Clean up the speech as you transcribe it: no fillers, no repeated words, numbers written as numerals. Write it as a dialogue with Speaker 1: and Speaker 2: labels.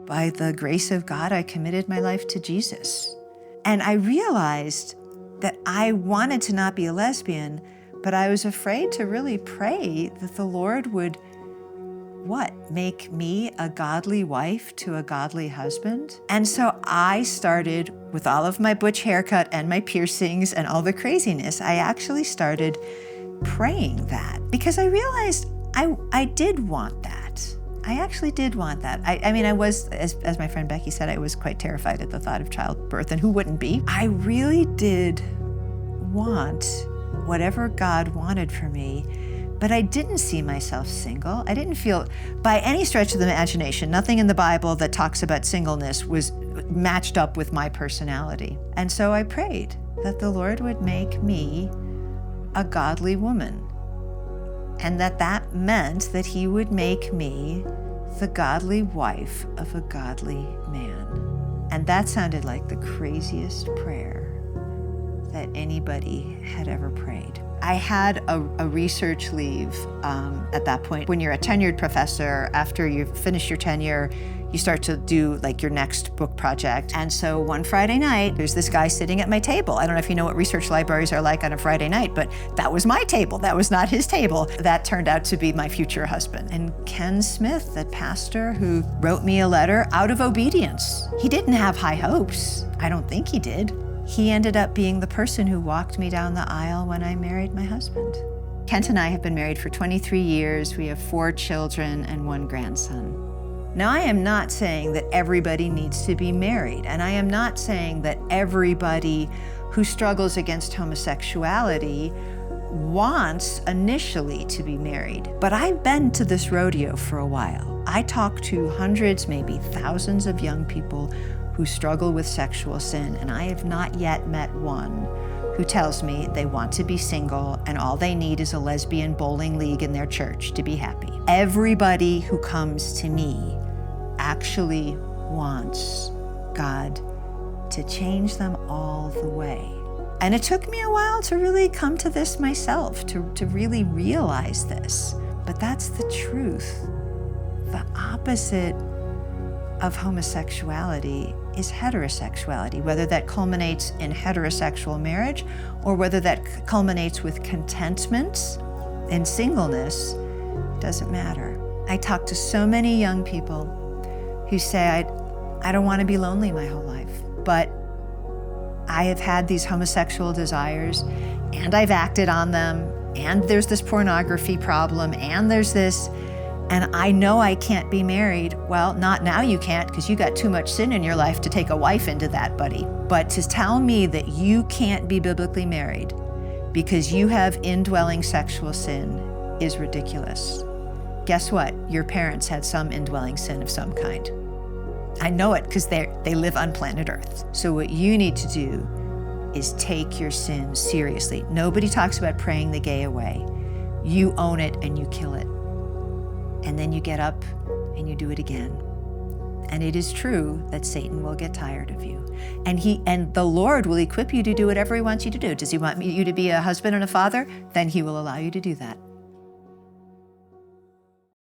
Speaker 1: By the grace of God, I committed my life to Jesus. And I realized that I wanted to not be a lesbian, but I was afraid to really pray that the Lord would, make me a godly wife to a godly husband? And so I started, with all of my butch haircut and my piercings and all the craziness, I actually started praying that because I realized I did want that. I actually did want that. I mean, I was, as my friend Becky said, I was quite terrified at the thought of childbirth, and who wouldn't be? I really did want whatever God wanted for me, but I didn't see myself single. I didn't feel, by any stretch of the imagination, nothing in the Bible that talks about singleness was matched up with my personality. And so I prayed that the Lord would make me a godly woman, and that meant that he would make me the godly wife of a godly man. And that sounded like the craziest prayer that anybody had ever prayed. I had a research leave at that point. When you're a tenured professor, after you finish your tenure, you start to do like your next book project. And so one Friday night, there's this guy sitting at my table. I don't know if you know what research libraries are like on a Friday night, but that was my table. That was not his table. That turned out to be my future husband. And Ken Smith, that pastor who wrote me a letter out of obedience. He didn't have high hopes. I don't think he did. He ended up being the person who walked me down the aisle when I married my husband. Kent and I have been married for 23 years. We have 4 children and 1 grandson. Now, I am not saying that everybody needs to be married, and I am not saying that everybody who struggles against homosexuality wants initially to be married. But I've been to this rodeo for a while. I talk to hundreds, maybe thousands of young people who struggle with sexual sin, and I have not yet met one who tells me they want to be single and all they need is a lesbian bowling league in their church to be happy. Everybody who comes to me actually wants God to change them all the way. And it took me a while to really come to this myself, to really realize this. But that's the truth. The opposite of homosexuality is heterosexuality, whether that culminates in heterosexual marriage or whether that culminates with contentment and singleness, doesn't matter. I talk to so many young people who say, I don't want to be lonely my whole life, but I have had these homosexual desires and I've acted on them, and there's this pornography problem, and there's this, and I know I can't be married. Well, not now you can't, because you got too much sin in your life to take a wife into that, buddy. But to tell me that you can't be biblically married because you have indwelling sexual sin is ridiculous. Guess what? Your parents had some indwelling sin of some kind. I know it because they live on planet Earth. So what you need to do is take your sin seriously. Nobody talks about praying the gay away. You own it and you kill it. And then you get up and you do it again. And it is true that Satan will get tired of you. And the Lord will equip you to do whatever he wants you to do. Does he want you to be a husband and a father? Then he will allow you to do that.